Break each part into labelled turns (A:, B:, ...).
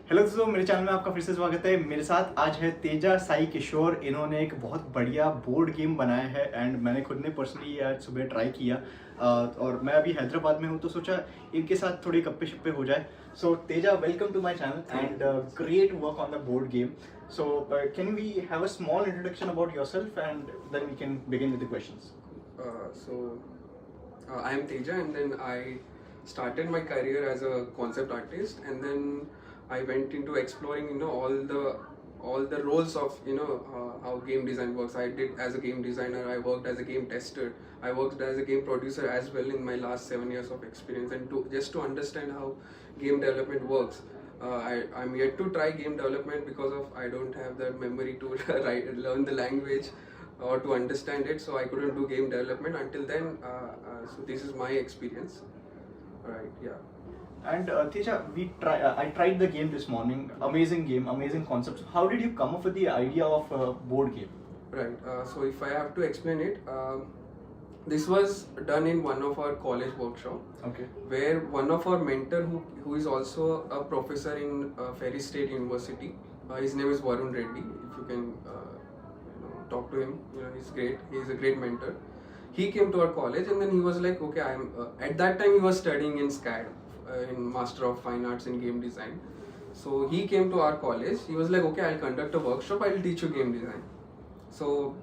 A: Hello दोस्तों, मेरे channel में आपका फिर से स्वागत है। मेरे साथ आज है तेजा साई किशोर। इन्होंने एक बहुत बढ़िया बोर्ड गेम बनाया है एंड मैंने खुद ने पर्सनली आज सुबह ट्राई किया। और मैं अभी हैदराबाद में हूँ तो सोचा इनके साथ थोड़े गप्पे शप्पे हो जाए। So Teja, welcome to my channel and great work on the board game. So can we have a small introduction about yourself and then we can begin with the questions.
B: I am Teja, and then I started my career as a concept artist, and then I went into exploring, all the roles of, how game design works. I did as a game designer, I worked as a game tester, I worked as a game producer as well in my last 7 years of experience, and to understand how game development works. I'm yet to try game development because of I don't have the memory to learn the language or to understand it, so I couldn't do game development until then. So this is my experience. Right, yeah.
A: And Teja, I tried the game this morning. Amazing game, amazing concepts. How did you come up with the idea of a board game?
B: Right, so if I have to explain it, this was done in one of our college workshop.
A: Okay.
B: Where one of our mentor who is also a professor in Ferry State University, his name is Varun Reddy. If you can talk to him, he's great. He's a great mentor. He came to our college and then he was like, okay, I'm at that time he was studying in SCAD, in Master of Fine Arts in Game Design. So he came to our college. He was like, okay, I'll conduct a workshop, I'll teach you game design. So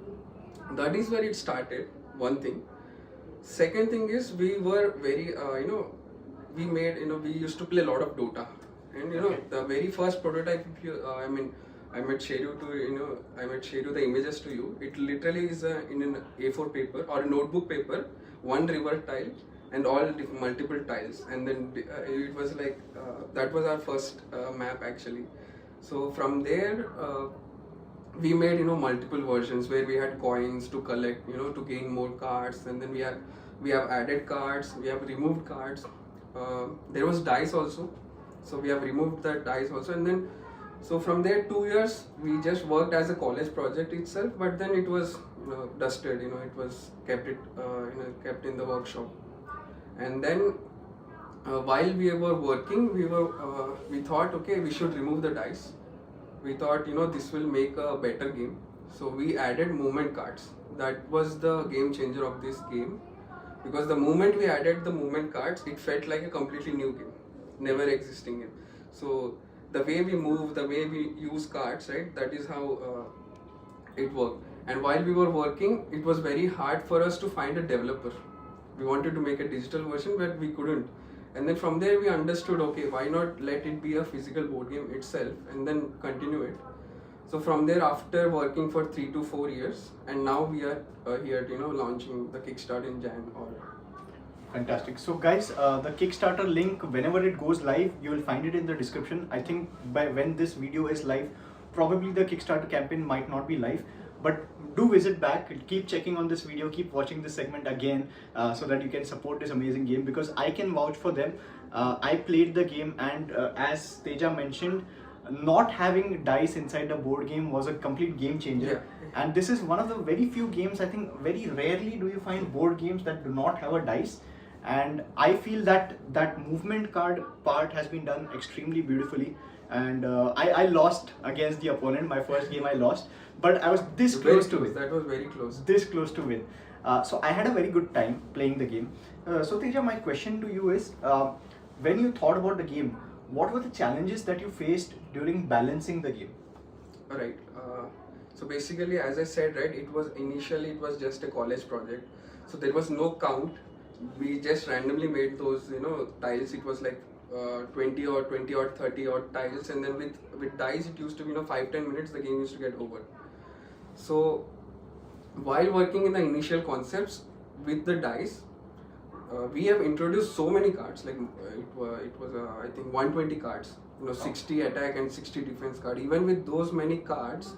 B: that is where it started. One thing. Second thing is, we were very we made, we used to play a lot of Dota, and
A: Okay.
B: the very first prototype, if you I might share you the images to you. It literally is in an A4 paper or a notebook paper, one river tile and all multiple tiles, and then it was like that was our first map actually. So from there we made multiple versions where we had coins to collect, to gain more cards, and then we have added cards, we have removed cards. There was dice also, so we have removed that dice also, and then so from there 2 years we just worked as a college project itself, but then it was dusted, it was kept in the workshop. And then while we were working, we thought, okay, we should remove the dice. We thought, this will make a better game, so we added movement cards. That was the game changer of this game, because the moment we added the movement cards, it felt like a completely new game, never existing game. So the way we move, the way we use cards, right, that is how it worked. And while we were working, it was very hard for us to find a developer. We wanted to make a digital version, but we couldn't. And then from there we understood, okay, why not let it be a physical board game itself and then continue it. So from there, after working for 3 to 4 years, and now we are here, launching the Kickstarter in Jan. Or
A: Fantastic. So guys, the Kickstarter link, whenever it goes live, you will find it in the description. I think by when this video is live, probably the Kickstarter campaign might not be live, but do visit back, keep checking on this video, keep watching this segment again, so that you can support this amazing game, because I can vouch for them. I played the game, and as Teja mentioned, not having dice inside the board game was a complete game changer.
B: Yeah.
A: And this is one of the very few games, I think very rarely do you find board games that do not have a dice. And I feel that movement card part has been done extremely beautifully. And I lost against the opponent. My first game I lost, but I was this close to win.
B: That was very close.
A: This close to win. So I had a very good time playing the game. So Teja, my question to you is, when you thought about the game, what were the challenges that you faced during balancing the game?
B: Right. So basically, as I said, right, initially it was just a college project, so there was no count. We just randomly made those tiles. It was like 20 or 30 odd tiles, and then with dice it used to be 5-10 minutes the game used to get over. So while working in the initial concepts with the dice, we have introduced so many cards, like it was I think 120 cards, 60 attack and 60 defense card. Even with those many cards,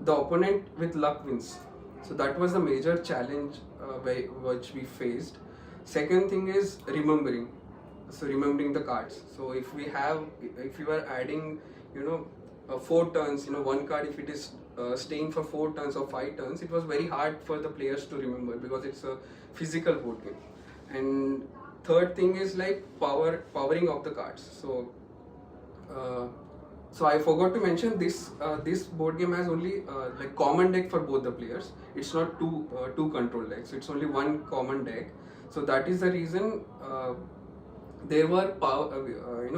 B: the opponent with luck wins. So that was the major challenge which we faced. Second thing is remembering. So remembering the cards. So if you are adding 4 turns, one card, if it is staying for 4 turns or 5 turns, it was very hard for the players to remember, because it's a physical board game. And third thing is like powering of the cards. So So I forgot to mention this. This board game has only like common deck for both the players. It's not two control decks. It's only one common deck. So that is the reason there were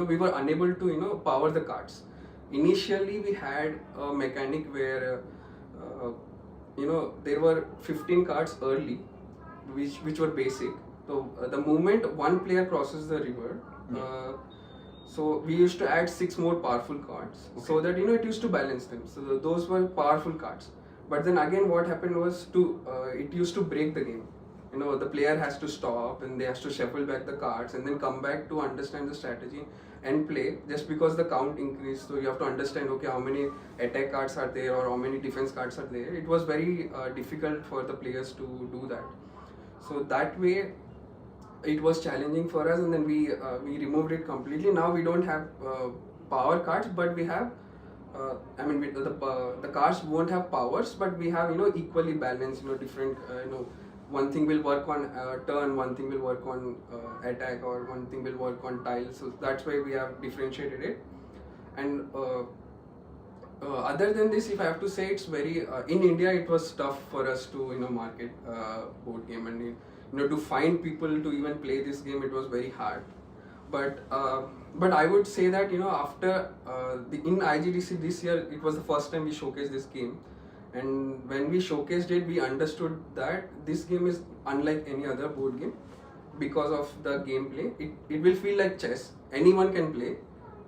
B: we were unable to power the cards. Initially, we had a mechanic where there were 15 cards early, which were basic. So the moment one player crosses the river. So we used to add 6 more powerful cards, so that it used to balance them. So those were powerful cards. But then again, what happened was it used to break the game. The player has to stop and they has to shuffle back the cards and then come back to understand the strategy and play. Just because the count increased, so you have to understand, okay, how many attack cards are there or how many defense cards are there. It was very difficult for the players to do that. So that way, it was challenging for us, and then we removed it completely. Now we don't have power cards, but we have the cards won't have powers, but we have equally balanced, different one thing will work on turn, one thing will work on attack, or one thing will work on tile. So that's why we have differentiated it. And other than this, if I have to say, it's very in India it was tough for us to market board game, and to find people to even play this game, it was very hard. But I would say that after in IGDC this year, it was the first time we showcased this game, and when we showcased it, we understood that this game is unlike any other board game because of the gameplay. It will feel like chess. Anyone can play,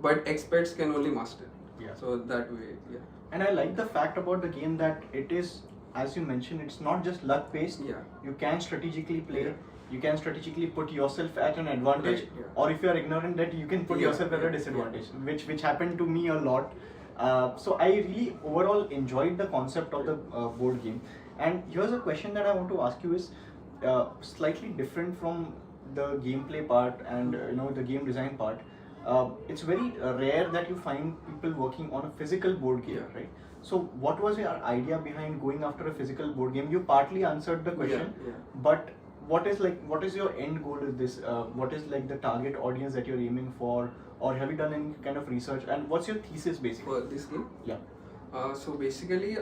B: but experts can only master.
A: Yeah.
B: So that way, yeah.
A: And I like the fact about the game that it is, as you mentioned, it's not just luck based.
B: Yeah.
A: You can strategically play.
B: Yeah.
A: You can strategically put yourself at an advantage,
B: Right, yeah.
A: or if you are ignorant, that you can put
B: Yeah,
A: yourself at
B: yeah,
A: a disadvantage, which happened to me a lot. So I really overall enjoyed the concept of the board game. And here's a question that I want to ask you is slightly different from the gameplay part and the game design part. It's very rare that you find people working on a physical board game,
B: Yeah.
A: right? So what was your idea behind going after a physical board game? You partly answered the question,
B: Yeah.
A: but what is your end goal with this? What is like the target audience that you're aiming for, or have you done any kind of research? And what's your thesis basically?
B: For this game?
A: Yeah.
B: So basically,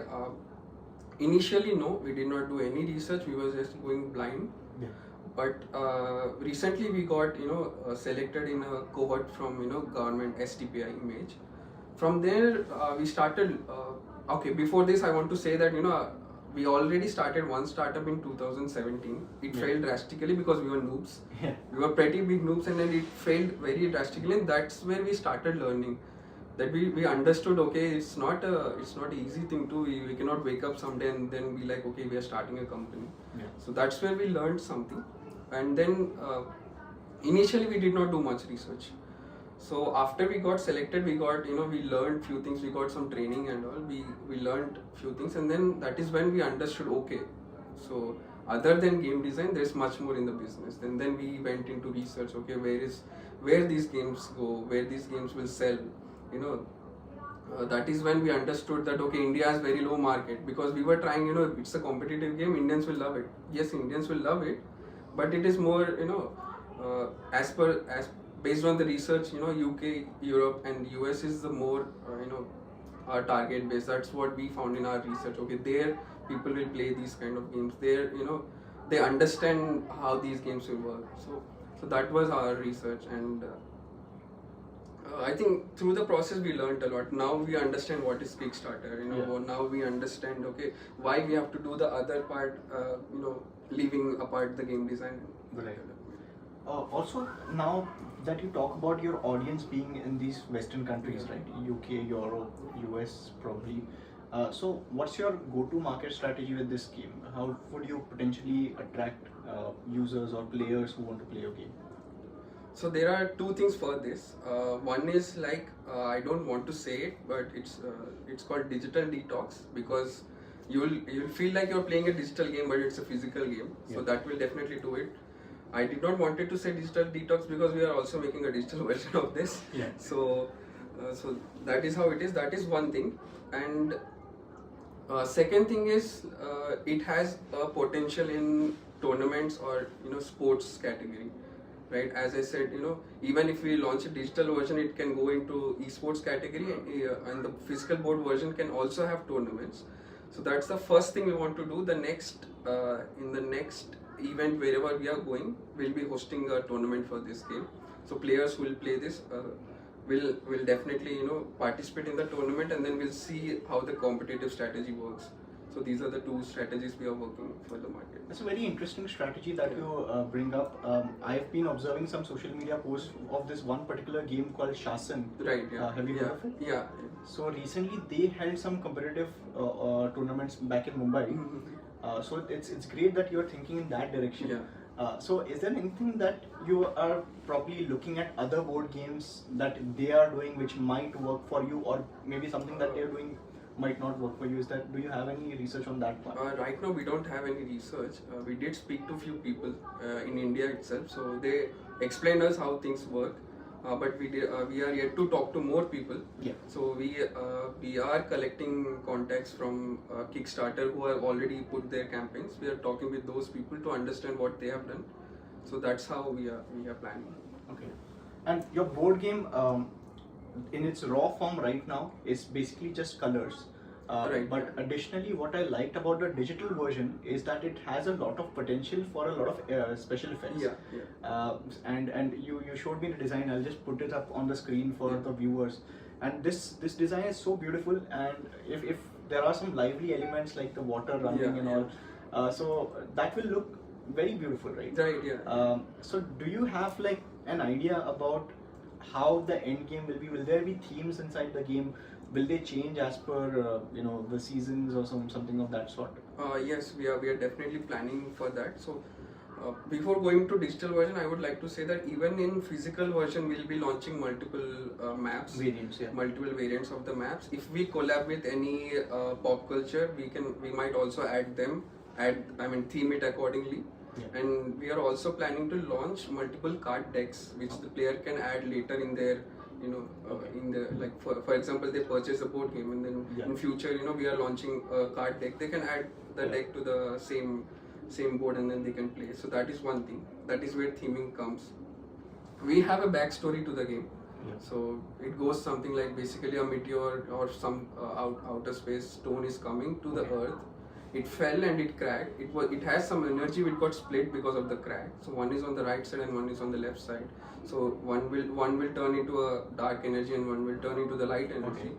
B: initially no, we did not do any research. We were just going blind.
A: Yeah.
B: But recently we got selected in a cohort from government STPI image. From there we started. Okay, before this I want to say that we already started one startup in 2017. It
A: Yeah.
B: failed drastically because we were noobs.
A: Yeah.
B: We were pretty big noobs, and then it failed very drastically. And that's where we started learning. That we understood, okay, it's not an easy thing to. We cannot wake up someday and then be like, okay, we are starting a company.
A: Yeah.
B: So that's where we learned something. And then initially we did not do much research. So after we got selected, we got we learned few things. We got some training and all. We learned few things, and then that is when we understood, okay, so other than game design, there's much more in the business. And then we went into research. Okay, where these games go, where these games will sell. That is when we understood that okay, India has very low market, because we were trying. It's a competitive game. Indians will love it. Yes, Indians will love it, but it is more as based on the research, UK, Europe, and US is the more our target base. That's what we found in our research. Okay, there people will play these kind of games. There they understand how these games will work. So that was our research, and I think through the process we learned a lot. Now we understand what is Kickstarter.
A: Yeah.
B: Now we understand, okay, why we have to do the other part. Leaving apart the game design.
A: Right. Also, now that you talk about your audience being in these Western countries,
B: Yeah.
A: right? UK, Europe, US, probably. So, what's your go-to market strategy with this game? How would you potentially attract users or players who want to play your game?
B: So there are two things for this. One is like I don't want to say it, but it's called digital detox, because you'll feel like you're playing a digital game, but it's a physical game. So
A: Yeah.
B: that will definitely do it. I did not want it to say digital detox because we are also making a digital version of this.
A: Yeah.
B: So that is how it is. That is one thing. And second thing is it has a potential in tournaments or sports category. right? As I said, even if we launch a digital version, it can go into esports category, and the physical board version can also have tournaments. So that's the first thing we want to do. The next in the next event wherever we are going, we'll be hosting a tournament for this game. So players who will play this will definitely participate in the tournament, and then we'll see how the competitive strategy works. So these are the two strategies we are working for the market.
A: That's a very interesting strategy that you bring up. I've been observing some social media posts of this one particular game called Shasan.
B: Right. Yeah.
A: Have you heard of it?
B: Yeah.
A: So recently they held some competitive tournaments back in Mumbai. So it's great that you're thinking in that direction.
B: Yeah.
A: So is there anything that you are probably looking at other board games that they are doing which might work for you, or maybe something that they're doing might not work for you? Do you have any research on that part?
B: Right now we don't have any research. We did speak to few people in India itself, so they explained us how things work. But we are yet to talk to more people.
A: Yeah.
B: So we are collecting contacts from Kickstarter who have already put their campaigns. We are talking with those people to understand what they have done. So that's how we are planning.
A: Okay. And your board game, in its raw form right now, is basically just colors.
B: Right.
A: But additionally, what I liked about the digital version is that it has a lot of potential for a lot of special effects.
B: Yeah.
A: And you showed me the design. I'll just put it up on the screen for the viewers. And this design is so beautiful. And if there are some lively elements like the water running and all, so that will look very beautiful, right?
B: Right. Yeah.
A: So do you have like an idea about how the end game will be? Will there be themes inside the game? Will they change as per the seasons or something of that sort?
B: Yes, we are definitely planning for that. So before going to digital version, I would like to say that even in physical version, we'll be launching multiple maps,
A: Variants, yeah.
B: multiple variants of the maps. If we collab with any pop culture, we might also theme it accordingly.
A: Yeah.
B: And we are also planning to launch multiple card decks, which the player can add later in their in the, like for example, they purchase a board game, and then in future we are launching a card deck. They can add the deck to the same board, and then they can play. So that is one thing. That is where theming comes. We have a backstory to the game. So it goes something like basically a meteor or some outer space stone is coming to the earth. It fell and it cracked. It has some energy which got split because of the crack. So one is on the right side and one is on the left side. So one will turn into a dark energy and one will turn into the light energy.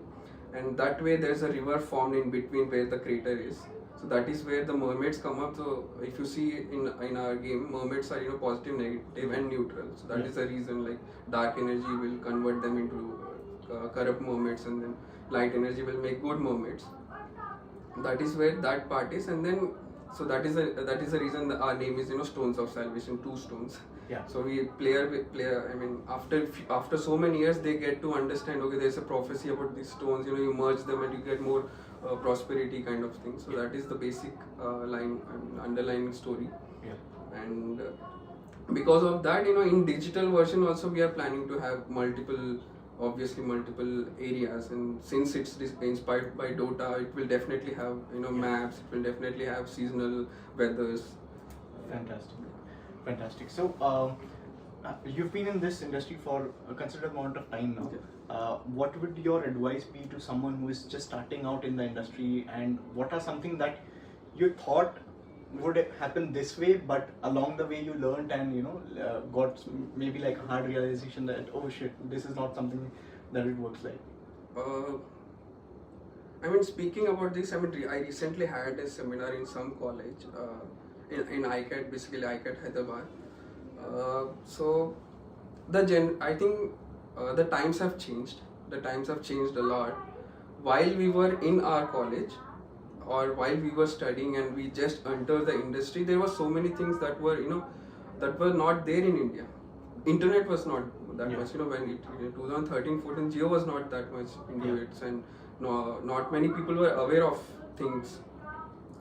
B: And that way there's a river formed in between where the crater is. So that is where the mermaids come up. So if you see in our game, mermaids are positive, negative and neutral. So that is the reason, like dark energy will convert them into corrupt mermaids, and then light energy will make good mermaids. That is where that part is, and then so that is the reason that our name is Stones of Salvation, 2 stones.
A: Yeah.
B: So we player. I mean, after so many years, they get to understand. Okay, there's a prophecy about these stones. You merge them and you get more prosperity kind of thing. So that is the basic underlying story.
A: Yeah.
B: And because of that, in digital version also we are planning to have multiple areas, and since it's inspired by Dota, it will definitely have maps. It will definitely have seasonal weathers.
A: Fantastic. So you've been in this industry for a considerable amount of time now. What would your advice be to someone who is just starting out in the industry, and what are something that you thought would happen this way, but along the way you learned and got maybe like a hard realization that, oh shit, this is not something that it works like?
B: I mean, speaking about this, I recently had a seminar in some college in ICAT, basically ICAT Hyderabad. So I think the times have changed. The times have changed a lot. While we were in our college, or while we were studying and we just entered the industry, there were so many things that were not there in India. Internet was not that much, when in 2013-14, Geo was not that much into it, and not many people were aware of things.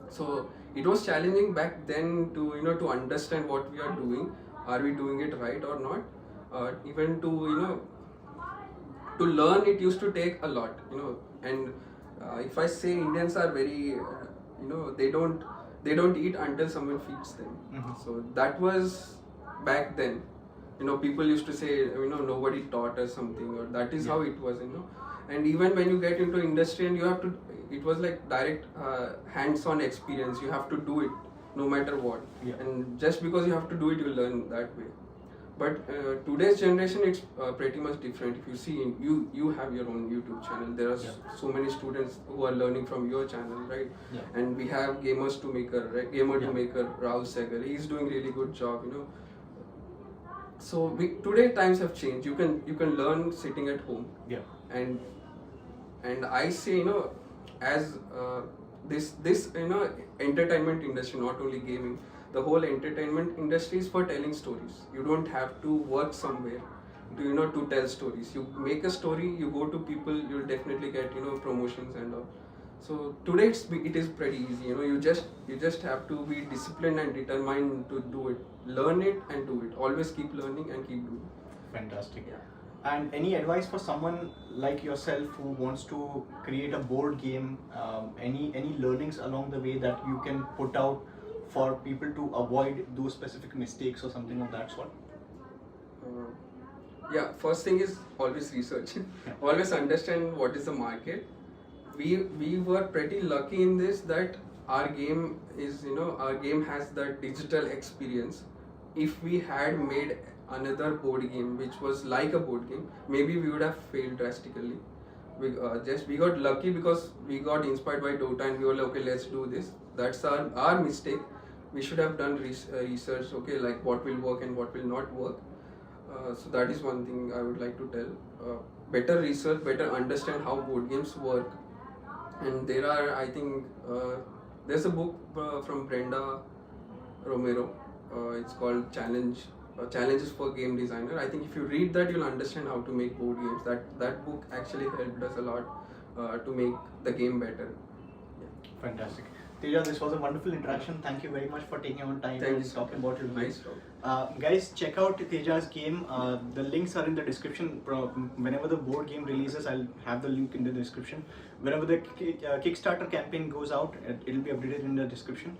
B: So it was challenging back then to understand what we are doing. Are we doing it right or not? Even to learn, it used to take a lot, and if I say Indians are very, they don't eat until someone feeds them. So that was back then. people used to say, nobody taught us something, or that is
A: Yeah.
B: how it was, and even when you get into industry and you have to, it was like direct hands-on experience. You have to do it no matter what.
A: Yeah.
B: And just because you have to do it, you learn that way. But today's generation, it's pretty much different. If you see, you have your own YouTube channel. There are so many students who are learning from your channel, right?
A: Yeah.
B: And we have Gamers to Maker, right? Gamer
A: Yeah.
B: to Maker, Rahul Segal. He's doing really good job, So today times have changed. You can learn sitting at home.
A: Yeah.
B: And I say, as this entertainment industry, not only gaming, the whole entertainment industry is for telling stories. You don't have to work somewhere to tell stories. You make a story, you go to people, you'll definitely get promotions and all. So today it is pretty easy. You just have to be disciplined and determined to do it. Learn it and do it. Always keep learning and keep doing it.
A: Fantastic.
B: Yeah.
A: And any advice for someone like yourself who wants to create a board game? Any learnings along the way that you can put out for people to avoid those specific mistakes or something of that sort?
B: Yeah, first thing is always research. Always understand what is the market. We were pretty lucky in this, that our game has that digital experience. If we had made another board game which was like a board game, maybe we would have failed drastically. We got lucky because we got inspired by Dota and we were like, okay, let's do this. That's our mistake. We should have done research, okay, like what will work and what will not work. So that is one thing I would like to tell. Better research, better understand how board games work. And there are, I think, there's a book from Brenda Romero. It's called Challenges for Game Designer. I think if you read that, you'll understand how to make board games. That book actually helped us a lot to make the game better. Yeah.
A: Fantastic. Teja, this was a wonderful interaction. Thank you very much for taking your time and talking about your
B: Nice
A: games.
B: talk.
A: Guys, check out Teja's game. The links are in the description. Whenever the board game releases, I'll have the link in the description. Whenever the Kickstarter campaign goes out, it'll be updated in the description.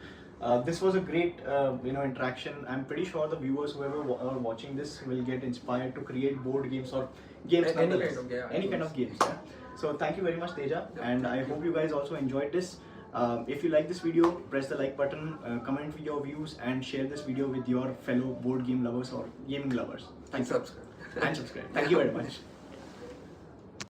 A: This was a great interaction. I'm pretty sure the viewers, whoever are watching this, will get inspired to create board games or games. Any kind of games. Yeah. So thank you very much, Teja, and I hope you guys also enjoyed this. If you like this video, press the like button, comment your views, and share this video with your fellow board game lovers or gaming lovers. Thank you.
B: Subscribe.
A: And subscribe. Thank you very much.